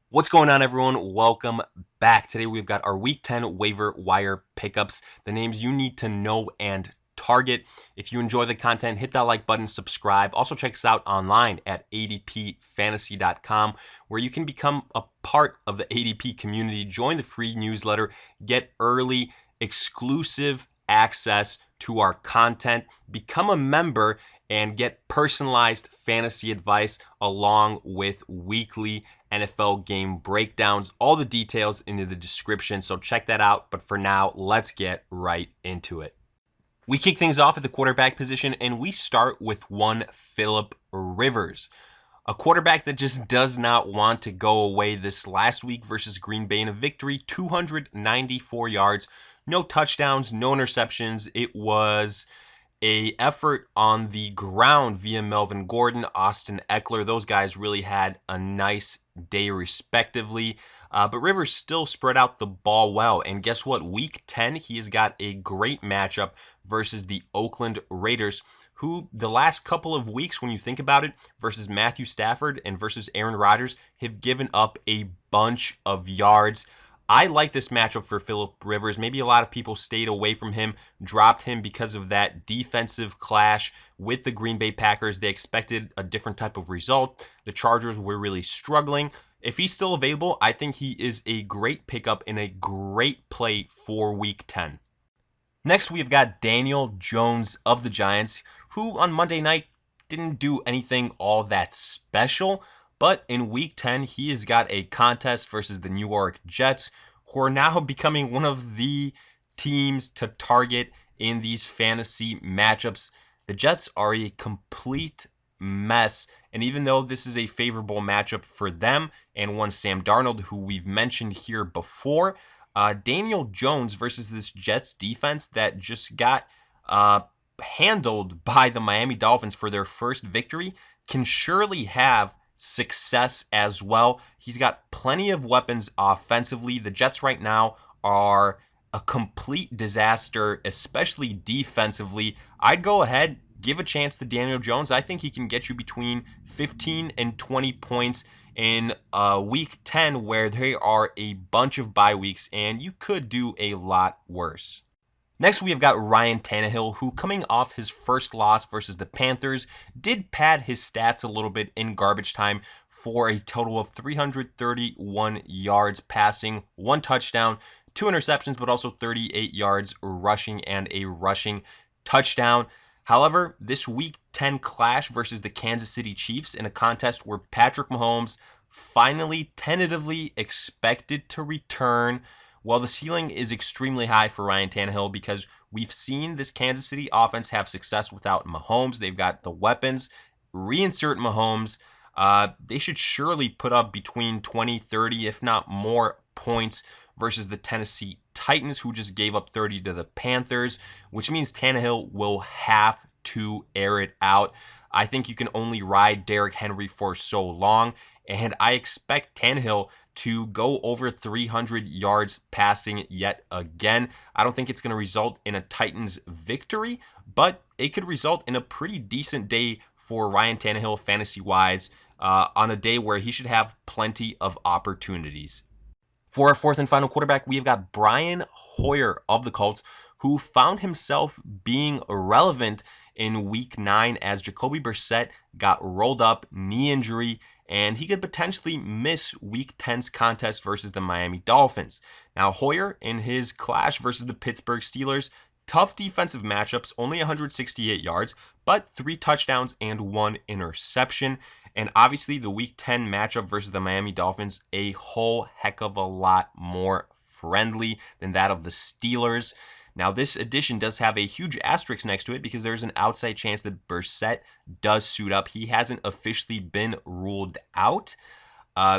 What's going on, everyone? Welcome back. Today we've got our Week 10 waiver wire pickups, the names you need to know and target. If you enjoy the content, hit that like button, subscribe. Also check us out online at adpfantasy.com, where you can become a part of the ADP community, join the free newsletter, get early, exclusive access to our content, become a member, and get personalized fantasy advice along with weekly NFL game breakdowns. All the details in the description, so check that out. But for now, let's get right into it. We kick things off at the quarterback position, and we start with one Philip Rivers, a quarterback that just does not want to go away. This last week versus Green Bay in a victory, 294 yards, no touchdowns, no interceptions. It was a effort on the ground via Melvin Gordon, Austin Eckler. Those guys really had a nice day respectively. But Rivers still spread out the ball well. And guess what? Week 10, he's got a great matchup versus the Oakland Raiders, who the last couple of weeks, when you think about it, versus Matthew Stafford and versus Aaron Rodgers, have given up a bunch of yards. I like this matchup for Philip Rivers. Maybe a lot of people stayed away from him, dropped him because of that defensive clash with the Green Bay Packers. They expected a different type of result. The Chargers were really struggling. If he's still available, I think he is a great pickup and a great play for Week 10. Next, we've got Daniel Jones of the Giants, who on Monday night didn't do anything all that special. But in Week 10, he has got a contest versus the New York Jets, who are now becoming one of the teams to target in these fantasy matchups. The Jets are a complete mess, and even though this is a favorable matchup for them and one Sam Darnold, who we've mentioned here before, Daniel Jones versus this Jets defense that just got handled by the Miami Dolphins for their first victory can surely have success as well. He's got plenty of weapons offensively. The Jets right now are a complete disaster, especially defensively. I'd go ahead, give a chance to Daniel Jones. I think he can get you between 15 and 20 points in Week 10, where there are a bunch of bye weeks, and you could do a lot worse. Next, we have got Ryan Tannehill, who, coming off his first loss versus the Panthers, did pad his stats a little bit in garbage time for a total of 331 yards passing, one touchdown, two interceptions, but also 38 yards rushing and a rushing touchdown. However, this Week 10 clash versus the Kansas City Chiefs in a contest where Patrick Mahomes finally tentatively expected to return. Well, the ceiling is extremely high for Ryan Tannehill because we've seen this Kansas City offense have success without Mahomes. They've got the weapons. Reinsert Mahomes. They should surely put up between 20, 30, if not more points versus the Tennessee Titans, who just gave up 30 to the Panthers, which means Tannehill will have to air it out. I think you can only ride Derrick Henry for so long, and I expect Tannehill to go over 300 yards passing yet again. I don't think it's going to result in a Titans victory, but it could result in a pretty decent day for Ryan Tannehill fantasy-wise on a day where he should have plenty of opportunities. For our fourth and final quarterback, we have got Brian Hoyer of the Colts, who found himself being irrelevant in Week 9 as Jacoby Brissett got rolled up, knee injury, and he could potentially miss Week 10's contest versus the Miami Dolphins. Now, Hoyer, in his clash versus the Pittsburgh Steelers, tough defensive matchups, only 168 yards, but 3 touchdowns and 1 interception. And obviously, the Week 10 matchup versus the Miami Dolphins, a whole heck of a lot more friendly than that of the Steelers. Now, this addition does have a huge asterisk next to it because there's an outside chance that Brissett does suit up. He hasn't officially been ruled out.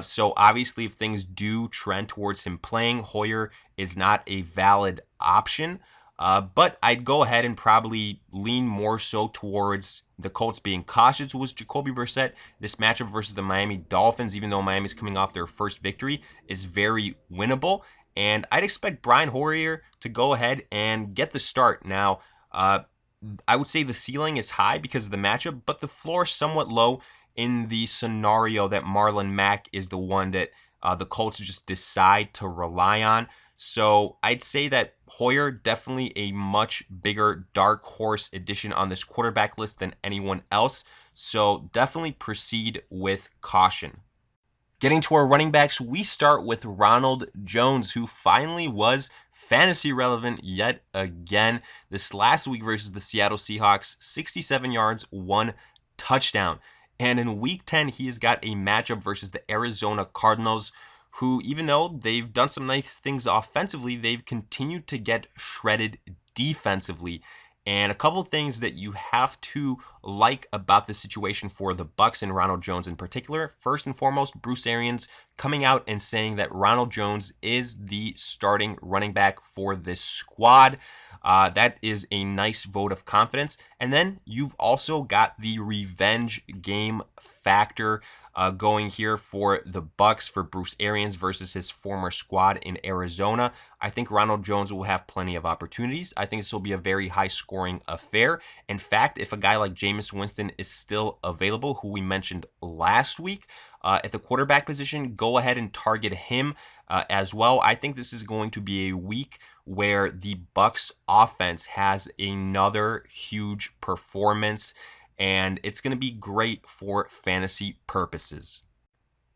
So obviously, if things do trend towards him playing, Hoyer is not a valid option. But I'd go ahead and probably lean more so towards the Colts being cautious with Jacoby Brissett. This matchup versus the Miami Dolphins, even though Miami's coming off their first victory, is very winnable. And I'd expect Brian Hoyer to go ahead and get the start. Now, I would say the ceiling is high because of the matchup, but the floor is somewhat low in the scenario that Marlon Mack is the one that the Colts just decide to rely on. So I'd say that Hoyer definitely a much bigger dark horse addition on this quarterback list than anyone else. So definitely proceed with caution. Getting to our running backs, we start with Ronald Jones, who finally was fantasy relevant yet again. This last week versus the Seattle Seahawks, 67 yards, 1 touchdown. And in week 10, he's got a matchup versus the Arizona Cardinals, who, even though they've done some nice things offensively, they've continued to get shredded defensively. And a couple of things that you have to like about the situation for the Bucs and Ronald Jones in particular. First and foremost, Bruce Arians coming out and saying that Ronald Jones is the starting running back for this squad. That is a nice vote of confidence. And then you've also got the revenge game factor going here for the Bucs for Bruce Arians versus his former squad in Arizona. I think Ronald Jones will have plenty of opportunities. I think this will be a very high-scoring affair. In fact, if a guy like Jameis Winston is still available, who we mentioned last week, at the quarterback position, go ahead and target him as well. I think this is going to be a week where the Bucs offense has another huge performance, and it's going to be great for fantasy purposes.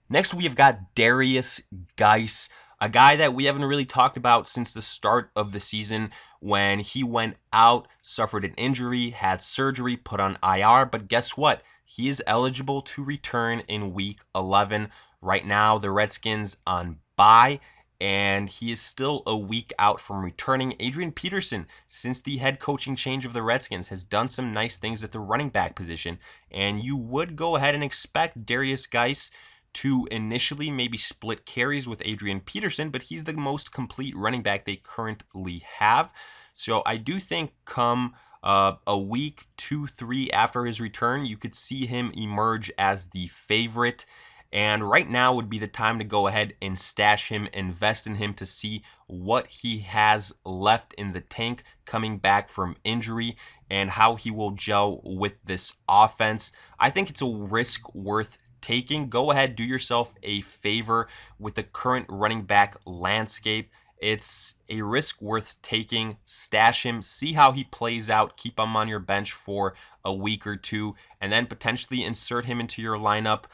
Next, we have got Derrius Guice, a guy that we haven't really talked about since the start of the season when he went out, suffered an injury, had surgery, put on IR, but guess what? He is eligible to return in week 11. Right now, the Redskins on bye, and he is still a week out from returning. Adrian Peterson, since the head coaching change of the Redskins, has done some nice things at the running back position, and you would go ahead and expect Derrius Guice to initially maybe split carries with Adrian Peterson, but he's the most complete running back they currently have. So I do think come a week, 2-3 after his return, you could see him emerge as the favorite. And right now would be the time to go ahead and stash him, invest in him to see what he has left in the tank coming back from injury and how he will gel with this offense. I think it's a risk worth taking. Go ahead, do yourself a favor with the current running back landscape. It's a risk worth taking. Stash him, see how he plays out, keep him on your bench for a week or two, and then potentially insert him into your lineup.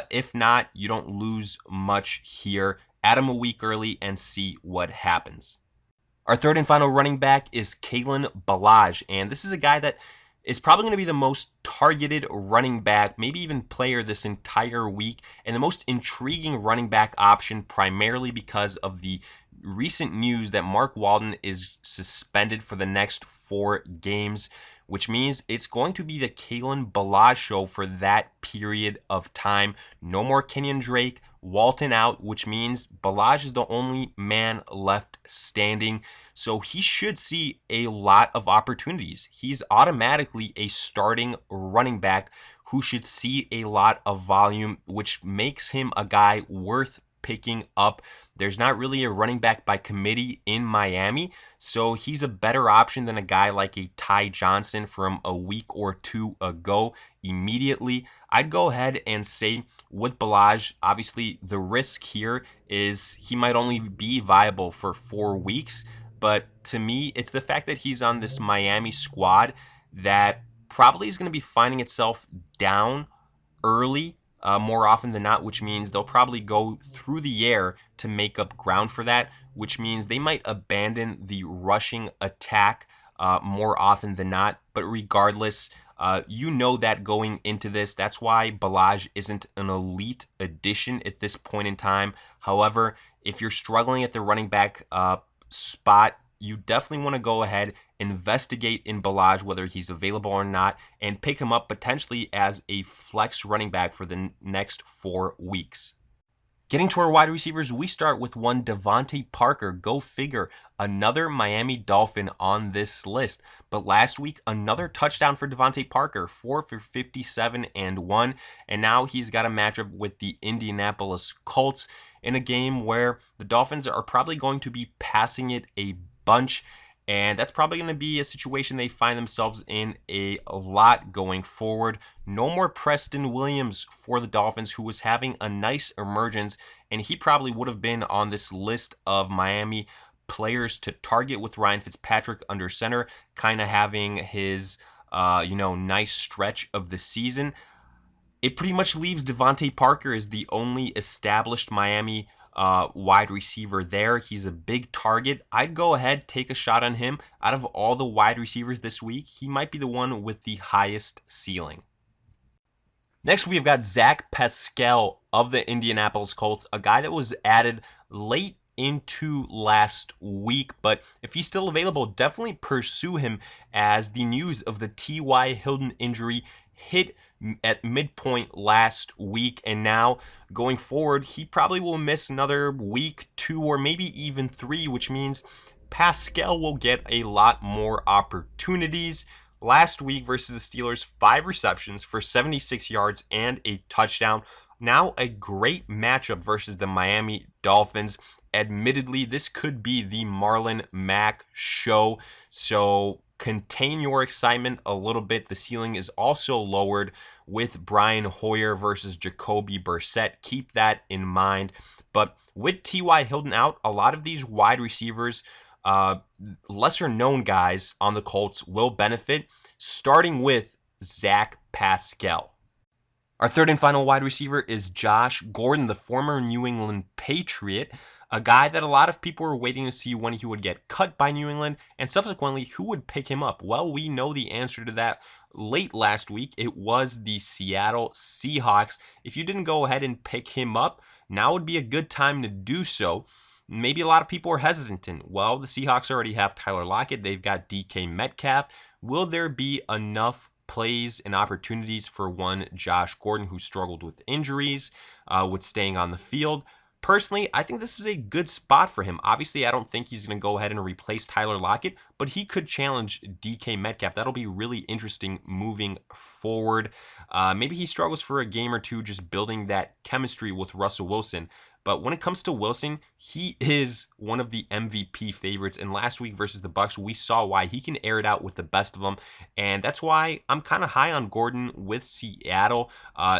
If not, you don't lose much here. Add him a week early and see what happens. Our third and final running back is Kalen Ballage, and this is a guy that is probably going to be the most targeted running back, maybe even player this entire week, and the most intriguing running back option primarily because of the recent news that Mark Walden is suspended for the next 4 games, which means it's going to be the Kalen Ballage show for that period of time. No more Kenyon Drake, Walton out, which means Ballage is the only man left standing. So he should see a lot of opportunities. He's automatically a starting running back who should see a lot of volume, which makes him a guy worth picking up. There's not really a running back by committee in Miami, so he's a better option than a guy like a Ty Johnson from a week or 2 ago. Immediately, I'd go ahead and say with Ballage, obviously the risk here is he might only be viable for 4 weeks, but to me, it's the fact that he's on this Miami squad that probably is going to be finding itself down early more often than not, which means they'll probably go through the air to make up ground for that, which means they might abandon the rushing attack more often than not. But regardless, you know that going into this. That's why Ballage isn't an elite addition at this point in time. However, if you're struggling at the running back spot, you definitely want to go ahead, investigate in Ballage whether he's available or not, and pick him up potentially as a flex running back for the next 4 weeks. Getting to our wide receivers, we start with one DaVante Parker. Go figure, another Miami Dolphin on this list. But last week, another touchdown for DaVante Parker, 4 for 57 and 1. And now he's got a matchup with the Indianapolis Colts in a game where the Dolphins are probably going to be passing it a bunch. And that's probably going to be a situation they find themselves in a lot going forward. No more Preston Williams for the Dolphins, who was having a nice emergence, and he probably would have been on this list of Miami players to target with Ryan Fitzpatrick under center, kind of having his, nice stretch of the season. It pretty much leaves DaVante Parker as the only established Miami wide receiver there. He's a big target. I'd go ahead, take a shot on him. Out of all the wide receivers this week, he might be the one with the highest ceiling. Next, we've got Zach Pascal of the Indianapolis Colts, a guy that was added late into last week, but if he's still available, definitely pursue him, as the news of the T.Y. Hilton injury hit at midpoint last week, and now going forward, he probably will miss another week, 2, or maybe even 3, which means Pascal will get a lot more opportunities. Last week versus the Steelers, 5 receptions for 76 yards and a touchdown. Now a great matchup versus the Miami Dolphins. Admittedly, this could be the Marlon Mack show, so contain your excitement a little bit. The ceiling is also lowered with Brian Hoyer versus Jacoby Brissett. Keep that in mind. But with T.Y. Hilton out, a lot of these wide receivers, lesser known guys on the Colts, will benefit, starting with Zach Pascal. Our third and final wide receiver is Josh Gordon, the former New England Patriot, a guy that a lot of people were waiting to see when he would get cut by New England, and subsequently who would pick him up. Well, we know the answer to that. Late last week, it was the Seattle Seahawks. If you didn't go ahead and pick him up, now would be a good time to do so. Maybe a lot of people are hesitant. Well, the Seahawks already have Tyler Lockett. They've got DK Metcalf. Will there be enough plays and opportunities for one Josh Gordon, who struggled with injuries, with staying on the field? Personally, I think this is a good spot for him. Obviously, I don't think he's going to go ahead and replace Tyler Lockett, but he could challenge DK Metcalf. That'll be really interesting moving forward. Maybe he struggles for a game or two just building that chemistry with Russell Wilson. But when it comes to Wilson, he is one of the MVP favorites. And last week versus the Bucs, we saw why. He can air it out with the best of them. And that's why I'm kind of high on Gordon with Seattle.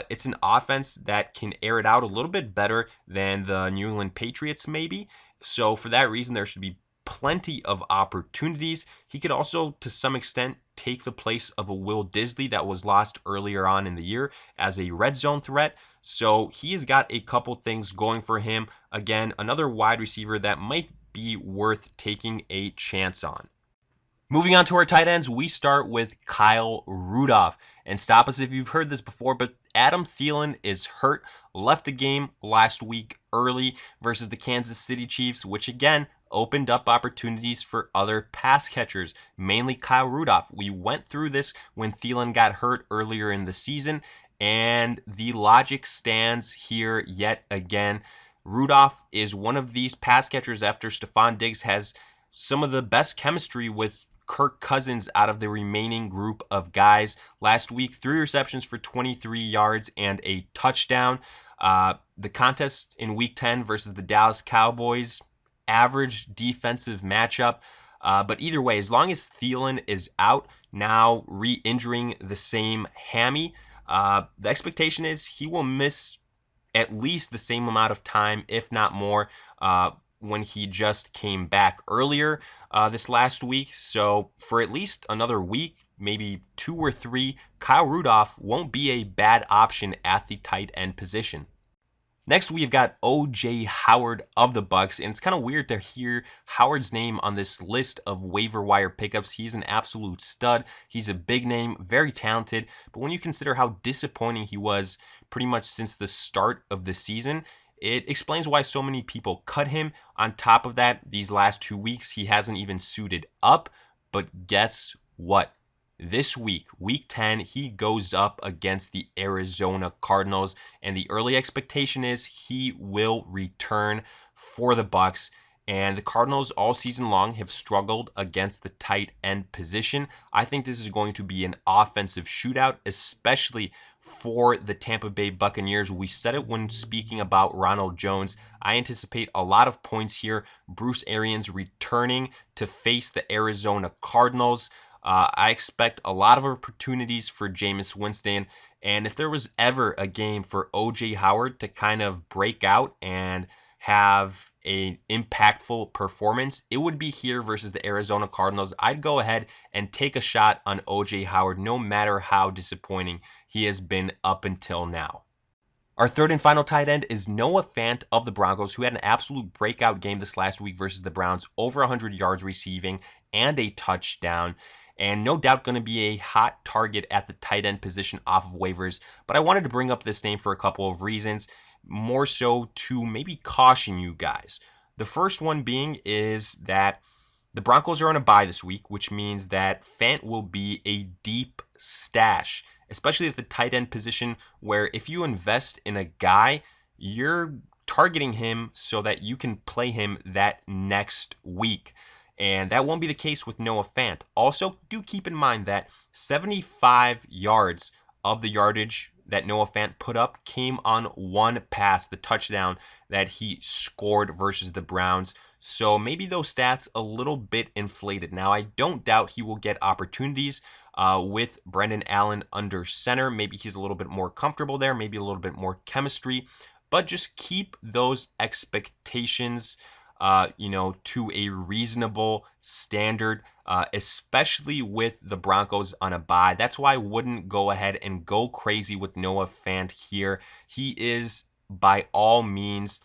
It's an offense that can air it out a little bit better than the New England Patriots maybe. So for that reason, there should be plenty of opportunities. He could also, to some extent, take the place of a Will Disley that was lost earlier on in the year as a red zone threat. So he has got a couple things going for him. Again, another wide receiver that might be worth taking a chance on. Moving on to our tight ends, we start with Kyle Rudolph. And stop us if you've heard this before, but Adam Thielen is hurt, left the game last week early versus the Kansas City Chiefs, which again opened up opportunities for other pass catchers, mainly Kyle Rudolph. We went through this when Thielen got hurt earlier in the season, and the logic stands here yet again. Rudolph is one of these pass catchers after Stephon Diggs has some of the best chemistry with Kirk Cousins out of the remaining group of guys. Last week, 3 receptions for 23 yards and a touchdown. The contest in Week 10 versus the Dallas Cowboys, average defensive matchup. But either way, as long as Thielen is out, now re-injuring the same hammy, the expectation is he will miss at least the same amount of time, if not more, when he just came back earlier this last week. So for at least another week, maybe 2 or 3, Kyle Rudolph won't be a bad option at the tight end position. Next, we've got O.J. Howard of the Bucs, and it's kind of weird to hear Howard's name on this list of waiver wire pickups. He's an absolute stud. He's a big name, very talented, but when you consider how disappointing he was pretty much since the start of the season, it explains why so many people cut him. On top of that, these last 2 weeks, he hasn't even suited up, but guess what? This week, Week 10, he goes up against the Arizona Cardinals, and the early expectation is he will return for the Bucs. And the Cardinals all season long have struggled against the tight end position. I think this is going to be an offensive shootout, especially for the Tampa Bay Buccaneers. We said it when speaking about Ronald Jones. I anticipate a lot of points here. Bruce Arians returning to face the Arizona Cardinals. I expect a lot of opportunities for Jameis Winston. And if there was ever a game for O.J. Howard to kind of break out and have an impactful performance, it would be here versus the Arizona Cardinals. I'd go ahead and take a shot on O.J. Howard, no matter how disappointing he has been up until now. Our third and final tight end is Noah Fant of the Broncos, who had an absolute breakout game this last week versus the Browns, over 100 yards receiving and a touchdown. And no doubt going to be a hot target at the tight end position off of waivers. But I wanted to bring up this name for a couple of reasons, more so to maybe caution you guys. The first one being is that the Broncos are on a bye this week, which means that Fant will be a deep stash, especially at the tight end position, where if you invest in a guy, you're targeting him so that you can play him that next week. And that won't be the case with Noah Fant. Also, do keep in mind that 75 yards of the yardage that Noah Fant put up came on one pass, the touchdown that he scored versus the Browns. So maybe those stats a little bit inflated. Now, I don't doubt he will get opportunities with Brendan Allen under center. Maybe he's a little bit more comfortable there, maybe a little bit more chemistry. But just keep those expectations to a reasonable standard, especially with the Broncos on a bye. That's why I wouldn't go ahead and go crazy with Noah Fant here. He is, by all means,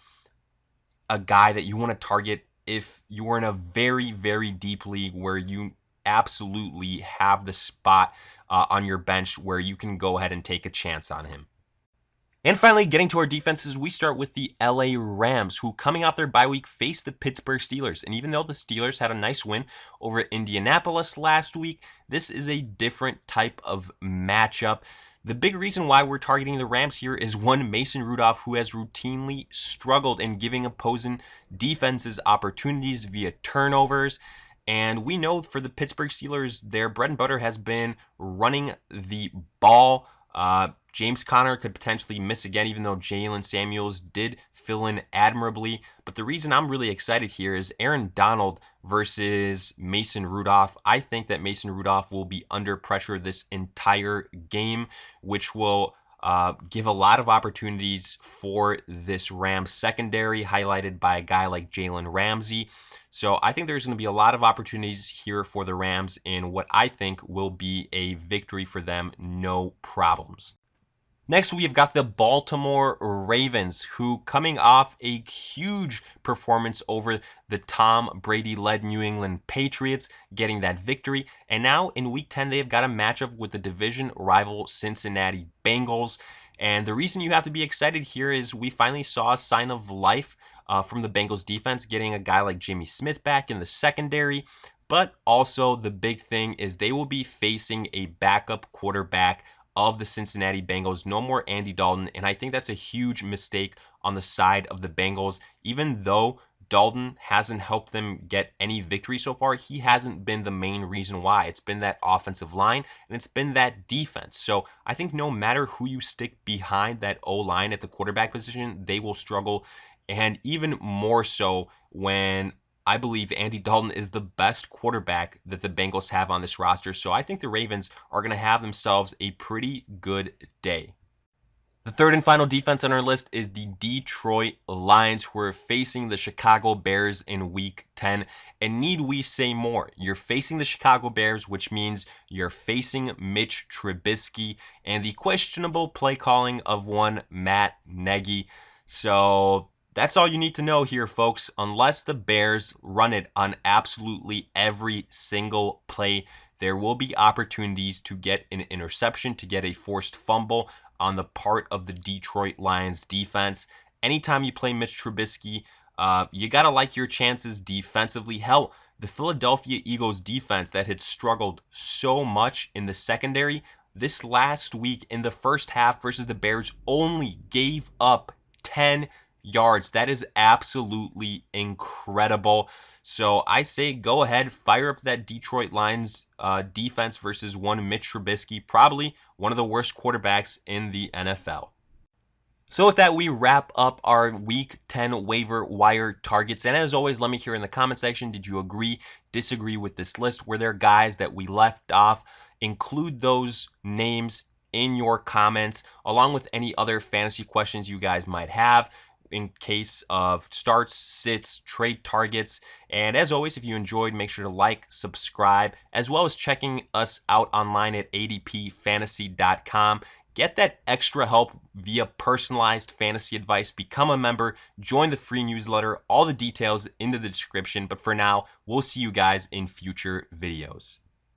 a guy that you want to target if you are in a very, very deep league where you absolutely have the spot on your bench where you can go ahead and take a chance on him. And finally, getting to our defenses, we start with the LA Rams, who coming off their bye week faced the Pittsburgh Steelers. And even though the Steelers had a nice win over Indianapolis last week, this is a different type of matchup. The big reason why we're targeting the Rams here is one, Mason Rudolph, who has routinely struggled in giving opposing defenses opportunities via turnovers. And we know for the Pittsburgh Steelers, their bread and butter has been running the ball. James Conner could potentially miss again, even though Jalen Samuels did fill in admirably. But the reason I'm really excited here is Aaron Donald versus Mason Rudolph. I think that Mason Rudolph will be under pressure this entire game, which will give a lot of opportunities for this Rams secondary, highlighted by a guy like Jalen Ramsey. So I think there's going to be a lot of opportunities here for the Rams in what I think will be a victory for them, no problems. Next, we've got the Baltimore Ravens, who coming off a huge performance over the Tom Brady-led New England Patriots, getting that victory. And now in Week 10, they've got a matchup with the division rival Cincinnati Bengals. And the reason you have to be excited here is we finally saw a sign of life from the Bengals defense, getting a guy like Jimmy Smith back in the secondary. But also the big thing is they will be facing a backup quarterback of the Cincinnati Bengals. No more Andy Dalton, and I think that's a huge mistake on the side of the Bengals. Even though Dalton hasn't helped them get any victory so far, he hasn't been the main reason why. It's been that offensive line, and it's been that defense. So I think no matter who you stick behind that O-line at the quarterback position, they will struggle, and even more so when I believe Andy Dalton is the best quarterback that the Bengals have on this roster. So I think the Ravens are going to have themselves a pretty good day. The third and final defense on our list is the Detroit Lions, who are facing the Chicago Bears in Week 10. And need we say more? You're facing the Chicago Bears, which means you're facing Mitch Trubisky and the questionable play calling of one Matt Nagy. So that's all you need to know here, folks. Unless the Bears run it on absolutely every single play, there will be opportunities to get an interception, to get a forced fumble on the part of the Detroit Lions defense. Anytime you play Mitch Trubisky, you got to like your chances defensively. Hell, the Philadelphia Eagles defense that had struggled so much in the secondary, this last week in the first half versus the Bears only gave up 10 yards. That is absolutely incredible. So I say go ahead, fire up that Detroit Lions defense versus one Mitch Trubisky, probably one of the worst quarterbacks in the NFL. So with that, we wrap up our Week 10 waiver wire targets. And as always, let me hear in the comment section, did you agree, disagree with this list? Were there guys that we left off? Include those names in your comments, along with any other fantasy questions you guys might have in case of starts, sits, trade targets. And as always, if you enjoyed, make sure to like, subscribe, as well as checking us out online at adpfantasy.com. Get that extra help via personalized fantasy advice. Become a member, join the free newsletter, all the details in the description. But for now, we'll see you guys in future videos.